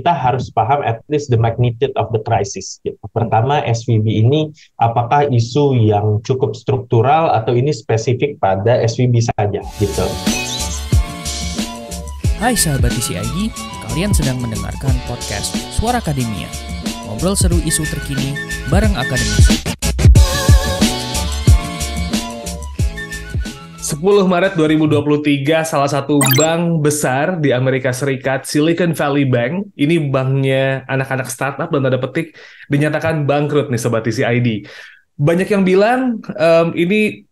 kita harus paham at least the magnitude of the crisis. Gitu. Pertama, SVB ini apakah isu yang cukup struktural atau ini spesifik pada SVB saja, gitu. Hai sahabat TCID, kalian sedang mendengarkan podcast Suara Akademia. Ngobrol seru isu terkini bareng akademisi. 10 Maret 2023, salah satu bank besar di Amerika Serikat, Silicon Valley Bank, ini banknya anak-anak startup dan tanda petik, dinyatakan bangkrut nih Sobat TCID. Banyak yang bilang ini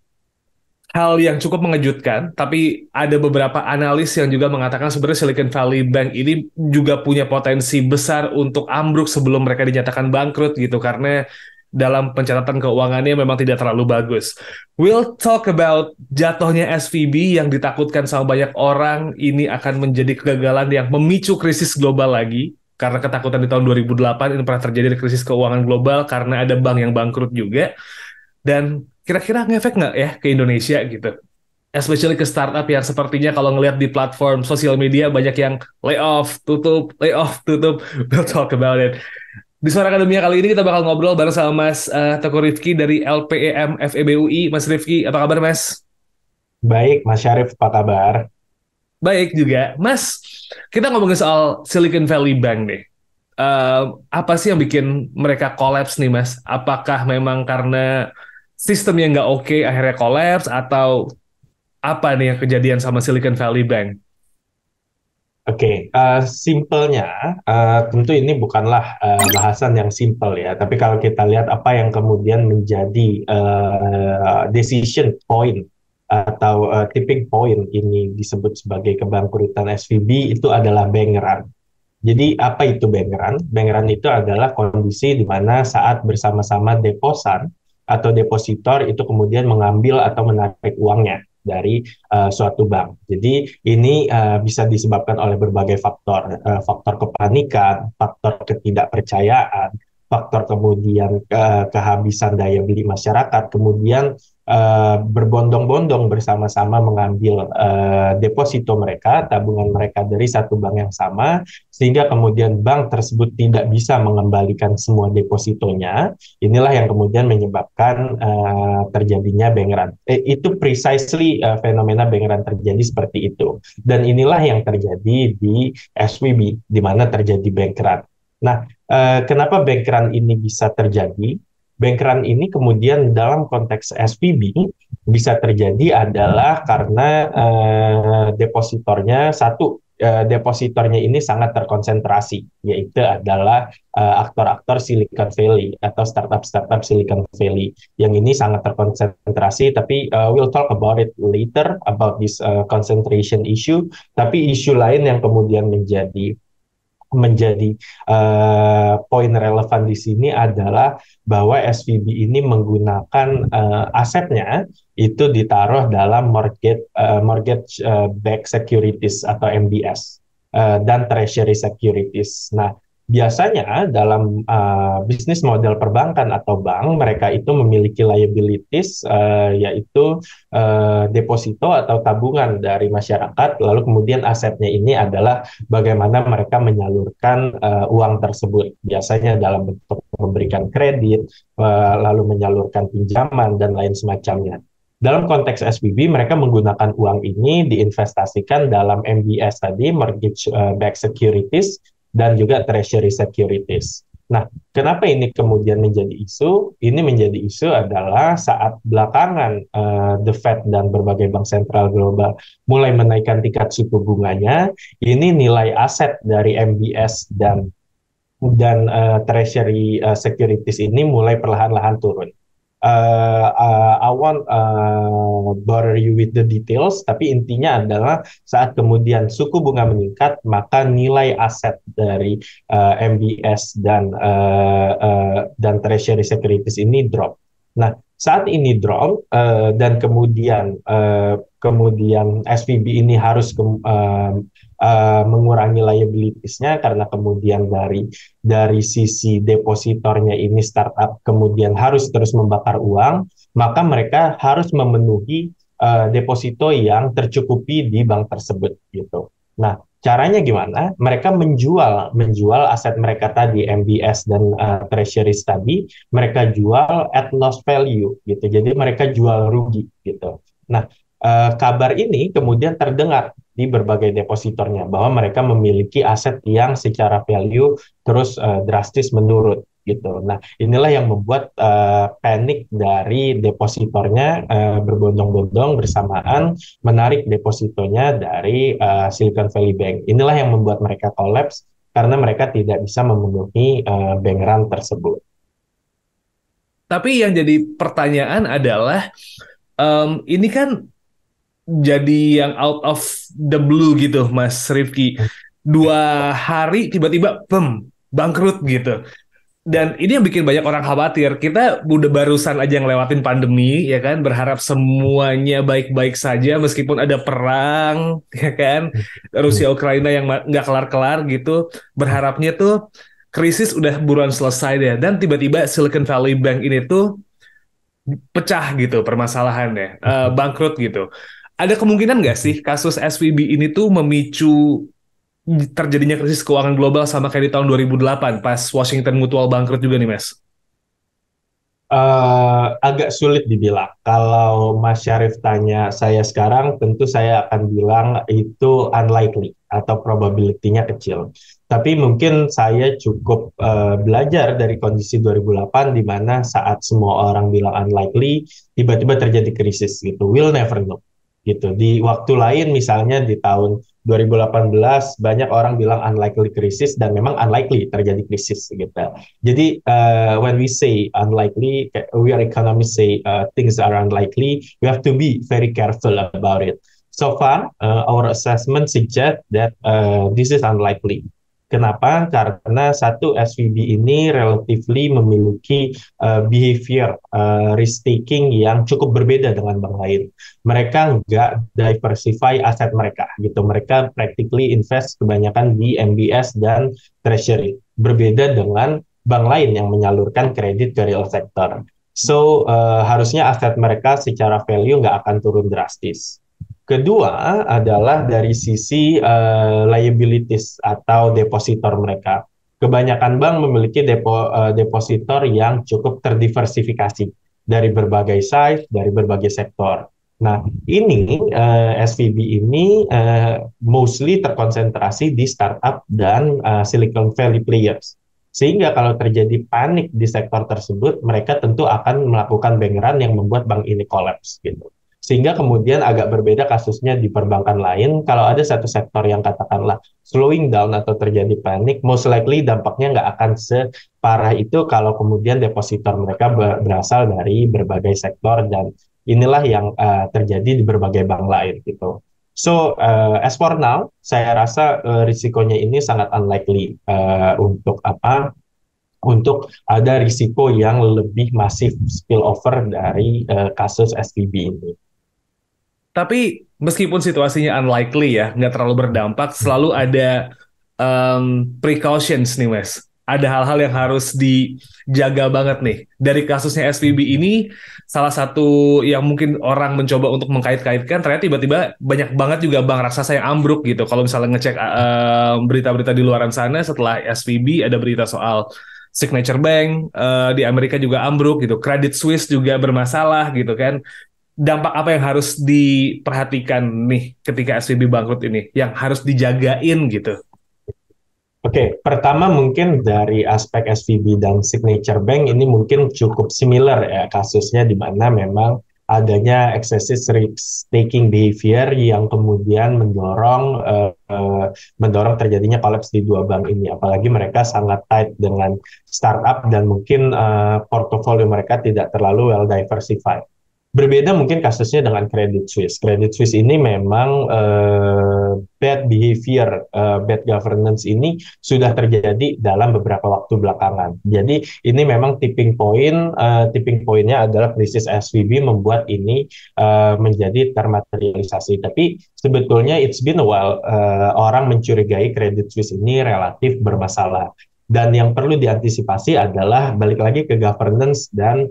hal yang cukup mengejutkan, tapi ada beberapa analis yang juga mengatakan sebenarnya Silicon Valley Bank ini juga punya potensi besar untuk ambruk sebelum mereka dinyatakan bangkrut gitu, karena dalam pencatatan keuangannya memang tidak terlalu bagus. We'll talk about jatuhnya SVB yang ditakutkan sama banyak orang ini akan menjadi kegagalan yang memicu krisis global lagi. Karena ketakutan di tahun 2008 ini pernah terjadi krisis keuangan global karena ada bank yang bangkrut juga. Dan kira-kira ngefek nggak ya ke Indonesia gitu? Especially ke startup yang sepertinya kalau ngelihat di platform sosial media banyak yang layoff, tutup, layoff, tutup. We'll talk about it. Di Suara Akademia kali ini kita bakal ngobrol bareng sama Mas Teguh Rifki dari LPEM FEB UI. Mas Rifki, apa kabar Mas? Baik, Mas Syarif, apa kabar? Baik juga. Mas, kita ngomongin soal Silicon Valley Bank nih. Apa sih yang bikin mereka collapse nih Mas? Apakah memang karena sistemnya nggak oke akhirnya collapse, atau apa nih yang kejadian sama Silicon Valley Bank? Oke, simpelnya tentu ini bukanlah bahasan yang simpel ya, tapi kalau kita lihat apa yang kemudian menjadi decision point atau tipping point ini disebut sebagai kebangkrutan SVB itu adalah bank run. Jadi apa itu bank run? Bank run itu adalah kondisi di mana saat bersama-sama deposan atau depositor itu kemudian mengambil atau menarik uangnya dari suatu bank. Jadi ini bisa disebabkan oleh berbagai faktor, faktor kepanikan, faktor ketidakpercayaan, faktor kemudian kehabisan daya beli masyarakat, kemudian berbondong-bondong bersama-sama mengambil deposito mereka, tabungan mereka dari satu bank yang sama, sehingga kemudian bank tersebut tidak bisa mengembalikan semua depositonya. Inilah yang kemudian menyebabkan terjadinya bank run. Itu precisely fenomena bank run terjadi seperti itu. Dan inilah yang terjadi di SVB, di mana terjadi bank run. Nah, kenapa bank run ini bisa terjadi? Bank run ini kemudian dalam konteks SVB bisa terjadi adalah karena depositornya depositornya ini sangat terkonsentrasi, yaitu adalah aktor-aktor Silicon Valley atau startup-startup Silicon Valley. Yang ini sangat terkonsentrasi, tapi we'll talk about it later about this concentration issue. Tapi isu lain yang kemudian menjadi poin relevan di sini adalah bahwa SVB ini menggunakan asetnya itu ditaruh dalam mortgage backed securities atau MBS dan treasury securities. Nah, biasanya dalam bisnis model perbankan atau bank, mereka itu memiliki liabilities, yaitu deposito atau tabungan dari masyarakat, lalu kemudian asetnya ini adalah bagaimana mereka menyalurkan uang tersebut, biasanya dalam bentuk memberikan kredit, lalu menyalurkan pinjaman, dan lain semacamnya. Dalam konteks SVB, mereka menggunakan uang ini diinvestasikan dalam MBS tadi, mortgage backed securities, dan juga treasury securities. Nah, kenapa ini kemudian menjadi isu? Ini menjadi isu adalah saat belakangan The Fed dan berbagai bank sentral global mulai menaikkan tingkat suku bunganya, ini nilai aset dari MBS dan treasury securities ini mulai perlahan-lahan turun. I won't bother you with the details, tapi intinya adalah saat kemudian suku bunga meningkat, maka nilai aset dari MBS dan treasury securities ini drop. Nah, saat ini drop dan kemudian SVB ini harus mengurangi liabilities-nya karena kemudian dari sisi depositornya ini startup kemudian harus terus membakar uang, maka mereka harus memenuhi deposito yang tercukupi di bank tersebut gitu. Nah, Caranya gimana? Mereka menjual aset mereka tadi, MBS dan treasuries tadi, mereka jual at loss value gitu. Jadi mereka jual rugi gitu. Nah, kabar ini kemudian terdengar di berbagai depositornya bahwa mereka memiliki aset yang secara value terus drastis menurun gitu. Nah, inilah yang membuat panik dari depositornya berbondong-bondong bersamaan menarik depositonya dari Silicon Valley Bank. Inilah yang membuat mereka kolaps karena mereka tidak bisa memenuhi bank run tersebut. Tapi yang jadi pertanyaan adalah, ini kan jadi yang out of the blue gitu, Mas Rifki. 2 hari tiba-tiba, bangkrut gitu. Dan ini yang bikin banyak orang khawatir. Kita udah barusan aja ngelewatin pandemi, ya kan? Berharap semuanya baik-baik saja meskipun ada perang, ya kan? Rusia Ukraina yang nggak kelar-kelar gitu. Berharapnya tuh krisis udah buruan selesai deh. Dan tiba-tiba Silicon Valley Bank ini tuh pecah gitu permasalahannya, bangkrut gitu. Ada kemungkinan nggak sih kasus SVB ini tuh memicu terjadinya krisis keuangan global sama kayak di tahun 2008 pas Washington Mutual bangkrut juga nih, Mas? Agak sulit dibilang. Kalau Mas Syarif tanya saya sekarang, tentu saya akan bilang itu unlikely atau probability-nya kecil. Tapi mungkin saya cukup belajar dari kondisi 2008 di mana saat semua orang bilang unlikely, tiba-tiba terjadi krisis gitu. We'll never know. Gitu. Di waktu lain misalnya di tahun 2018 banyak orang bilang unlikely krisis dan memang unlikely terjadi krisis gitu. Jadi when we say unlikely, we are economists say things are unlikely, we have to be very careful about it. So far, our assessment suggest that this is unlikely. Kenapa? Karena satu SVB ini relatively memiliki behavior risk taking yang cukup berbeda dengan bank lain. Mereka nggak diversify aset mereka gitu. Mereka practically invest kebanyakan di MBS dan treasury. Berbeda dengan bank lain yang menyalurkan kredit ke real sector. So harusnya aset mereka secara value nggak akan turun drastis. Kedua adalah dari sisi liabilities atau depositor mereka. Kebanyakan bank memiliki depositor yang cukup terdiversifikasi dari berbagai size, dari berbagai sektor. Nah, ini SVB ini mostly terkonsentrasi di startup dan Silicon Valley players. Sehingga kalau terjadi panik di sektor tersebut, mereka tentu akan melakukan bank run yang membuat bank ini collapse gitu. Sehingga kemudian agak berbeda kasusnya di perbankan lain. Kalau ada satu sektor yang katakanlah slowing down atau terjadi panik, most likely dampaknya nggak akan separah itu kalau kemudian depositor mereka berasal dari berbagai sektor, dan inilah yang terjadi di berbagai bank lain gitu. So, as for now, saya rasa risikonya ini sangat unlikely untuk untuk ada risiko yang lebih masif spillover dari kasus SVB ini. Tapi meskipun situasinya unlikely ya, nggak terlalu berdampak, selalu ada precautions nih, Mas. Ada hal-hal yang harus dijaga banget nih. Dari kasusnya SVB ini, salah satu yang mungkin orang mencoba untuk mengkait-kaitkan, ternyata tiba-tiba banyak banget juga bank raksasa yang ambruk gitu. Kalau misalnya ngecek berita-berita di luaran sana, setelah SVB ada berita soal Signature Bank, di Amerika juga ambruk gitu. Credit Suisse juga bermasalah gitu kan. Dampak apa yang harus diperhatikan nih ketika SVB bangkrut ini, yang harus dijagain gitu? Oke, pertama mungkin dari aspek SVB dan Signature Bank ini mungkin cukup similar ya kasusnya, di mana memang adanya excessive risk taking behavior yang kemudian mendorong terjadinya kolaps di dua bank ini. Apalagi mereka sangat tight dengan startup dan mungkin portofolio mereka tidak terlalu well diversified. Berbeda mungkin kasusnya dengan Credit Suisse. Credit Suisse ini memang bad behavior, bad governance ini sudah terjadi dalam beberapa waktu belakangan. Jadi ini memang tipping point-nya adalah krisis SVB membuat ini menjadi termaterialisasi. Tapi sebetulnya it's been a while orang mencurigai Credit Suisse ini relatif bermasalah. Dan yang perlu diantisipasi adalah balik lagi ke governance dan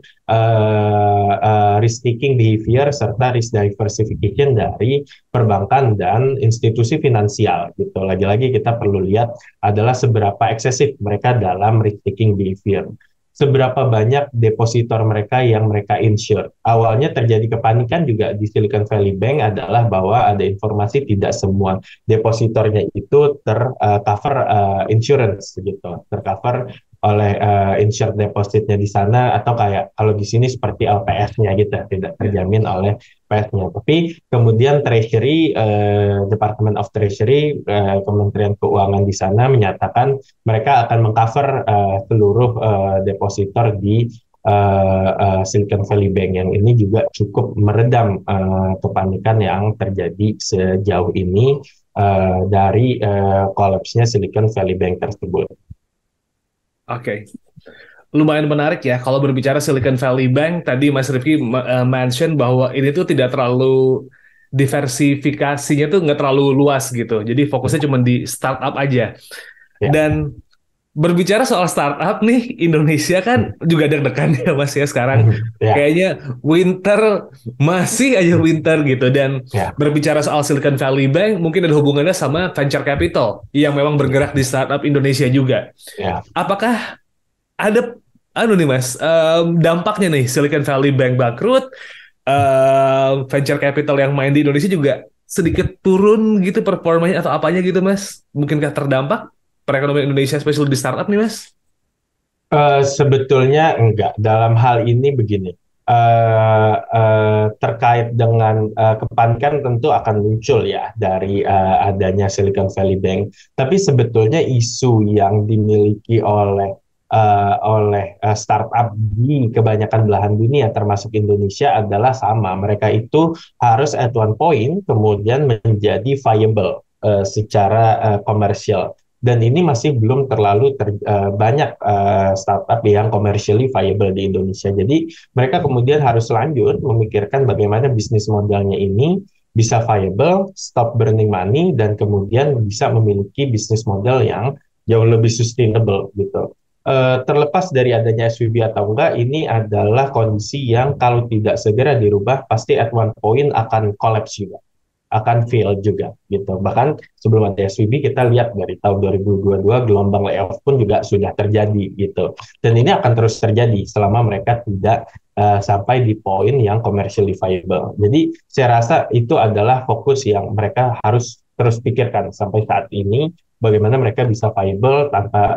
risk taking behavior serta risk diversification dari perbankan dan institusi finansial gitu. Lagi-lagi kita perlu lihat adalah seberapa eksesif mereka dalam risk taking behavior. Seberapa banyak depositor mereka yang mereka insure. Awalnya terjadi kepanikan juga di Silicon Valley Bank adalah bahwa ada informasi tidak semua depositornya itu tercover insurance gitu, tercover oleh insured depositnya di sana, atau kayak kalau di sini seperti LPS-nya gitu, tidak terjamin oleh PS-nya. Tapi kemudian Treasury, Department of Treasury, Kementerian Keuangan di sana menyatakan mereka akan mengcover seluruh depositor di Silicon Valley Bank, yang ini juga cukup meredam kepanikan yang terjadi sejauh ini dari kolapsnya Silicon Valley Bank tersebut. Oke. Lumayan menarik ya kalau berbicara Silicon Valley Bank. Tadi Mas Rifki mention bahwa ini tuh tidak terlalu diversifikasinya tuh nggak terlalu luas gitu. Jadi fokusnya cuma di startup aja. Ya. Dan berbicara soal startup nih, Indonesia kan juga deg-degan ya Mas ya sekarang. Ya. Kayaknya winter, masih aja winter gitu. Dan berbicara soal Silicon Valley Bank, mungkin ada hubungannya sama venture capital yang memang bergerak di startup Indonesia juga. Ya. Apakah ada nih Mas, dampaknya nih Silicon Valley Bank bangkrut, venture capital yang main di Indonesia juga sedikit turun gitu performanya atau apanya gitu Mas? Mungkinkah terdampak perekonomian Indonesia, especially di startup nih Mas? Sebetulnya enggak. Dalam hal ini begini, terkait dengan kepanikan tentu akan muncul ya dari adanya Silicon Valley Bank. Tapi sebetulnya isu yang dimiliki oleh startup di kebanyakan belahan dunia termasuk Indonesia adalah sama. Mereka itu harus at one point kemudian menjadi viable secara komersial. Dan ini masih belum terlalu banyak startup yang commercially viable di Indonesia. Jadi mereka kemudian harus lanjut memikirkan bagaimana bisnis modelnya ini bisa viable, stop burning money, dan kemudian bisa memiliki bisnis model yang jauh lebih sustainable gitu. Terlepas dari adanya SVB atau enggak, ini adalah kondisi yang kalau tidak segera dirubah pasti at one point akan collapse juga, akan fail juga gitu. Bahkan sebelum ada SVB kita lihat dari tahun 2022 gelombang layoff pun juga sudah terjadi gitu. Dan ini akan terus terjadi selama mereka tidak sampai di poin yang commercially viable. Jadi saya rasa itu adalah fokus yang mereka harus terus pikirkan sampai saat ini, bagaimana mereka bisa viable tanpa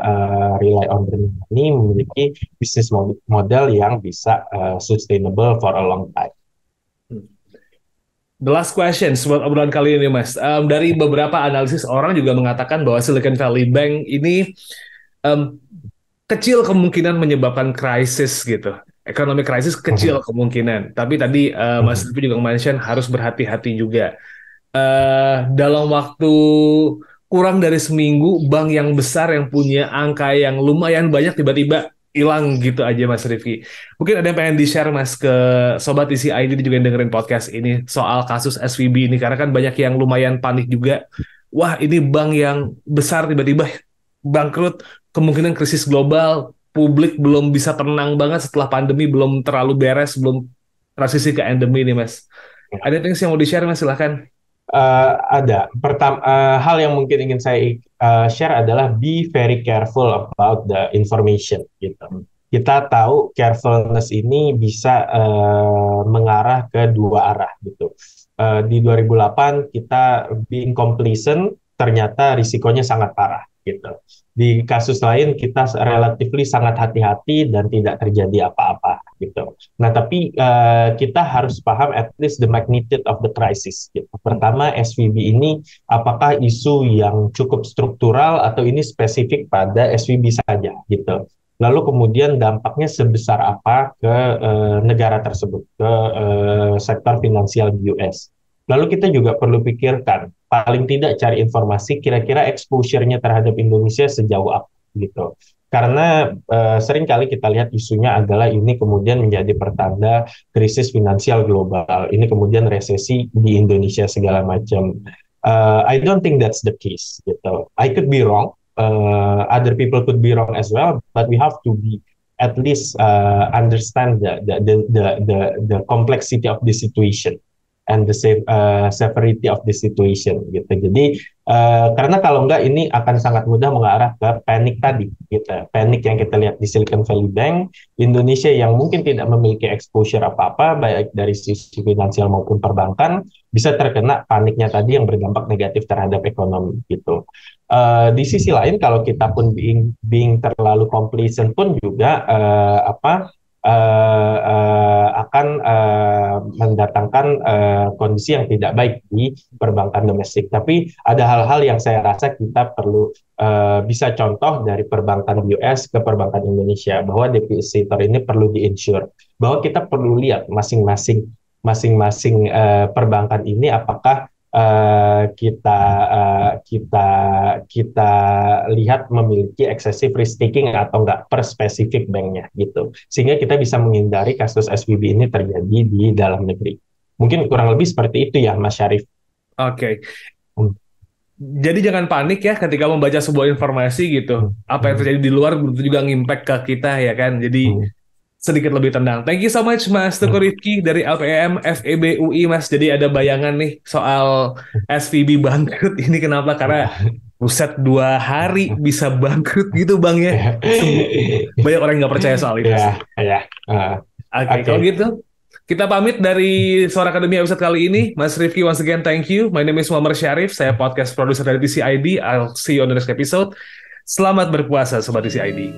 rely on burning money, memiliki bisnis model yang bisa sustainable for a long time. The last question buat obrolan kali ini Mas. Dari beberapa analisis orang juga mengatakan bahwa Silicon Valley Bank ini kecil kemungkinan menyebabkan krisis gitu. Ekonomi krisis kecil kemungkinan. Tapi tadi Mas Lutfi juga mention harus berhati-hati juga. Dalam waktu kurang dari seminggu, bank yang besar yang punya angka yang lumayan banyak tiba-tiba hilang gitu aja Mas Rifki. Mungkin ada yang pengen di-share Mas ke Sobat Isi ID juga yang dengerin podcast ini soal kasus SVB ini, karena kan banyak yang lumayan panik juga. Wah, ini bank yang besar tiba-tiba bangkrut, kemungkinan krisis global, publik belum bisa tenang banget setelah pandemi, belum terlalu beres, belum transisi ke endemi nih Mas. Ada things yang mau di-share Mas, silahkan. Ada. Pertama, hal yang mungkin ingin saya share adalah be very careful about the information gitu. Kita tahu carefulness ini bisa mengarah ke dua arah gitu. Di 2008 kita being complacent, ternyata risikonya sangat parah gitu. Di kasus lain kita relatively sangat hati-hati dan tidak terjadi apa-apa gitu. Nah, tapi kita harus paham at least the magnitude of the crisis gitu. Pertama, SVB ini apakah isu yang cukup struktural atau ini spesifik pada SVB saja gitu. Lalu kemudian dampaknya sebesar apa ke negara tersebut, ke sektor finansial di US. Lalu kita juga perlu pikirkan, paling tidak cari informasi kira-kira exposure-nya terhadap Indonesia sejauh apa gitu. Karena seringkali kita lihat isunya adalah ini kemudian menjadi pertanda krisis finansial global, ini kemudian resesi di Indonesia segala macam. I don't think that's the case gitu. I could be wrong, other people could be wrong as well, but we have to be at least understand the complexity of the situation and the severity of the situation gitu. Jadi karena kalau enggak ini akan sangat mudah mengarah ke panik tadi gitu. Panik yang kita lihat di Silicon Valley Bank, Indonesia yang mungkin tidak memiliki exposure apa-apa baik dari sisi finansial maupun perbankan bisa terkena paniknya tadi yang berdampak negatif terhadap ekonomi gitu. Di sisi lain kalau kita pun being terlalu complacent pun juga akan mendatangkan kondisi yang tidak baik di perbankan domestik. Tapi ada hal-hal yang saya rasa kita perlu bisa contoh dari perbankan US ke perbankan Indonesia, bahwa depositor ini perlu di-insure, bahwa kita perlu lihat masing-masing perbankan ini apakah kita lihat memiliki excessive risk taking atau enggak per spesifik banknya gitu, sehingga kita bisa menghindari kasus SVB ini terjadi di dalam negeri. Mungkin kurang lebih seperti itu ya Mas Syarif. Oke. Jadi jangan panik ya ketika membaca sebuah informasi gitu. Apa yang terjadi di luar belum juga ngimpact ke kita ya kan. Jadi sedikit lebih tenang. Thank you so much Mas Teguh Rifki dari LPM FEB UI Mas. Jadi ada bayangan nih soal SVB bangkrut ini kenapa? Karena buset 2 hari bisa bangkrut gitu Bang ya. Banyak orang yang nggak percaya soal itu. Oke, kalau gitu kita pamit dari Suara Akademia episode kali ini. Mas Rifki, once again thank you. My name is Muhammad Syarif. Saya podcast produser dari TCID. I'll see you on the next episode. Selamat berpuasa Sobat TCID.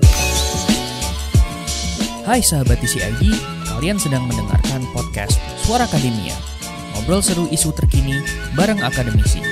Hai sahabat TCID, kalian sedang mendengarkan podcast Suara Akademia. Ngobrol seru isu terkini bareng akademisi.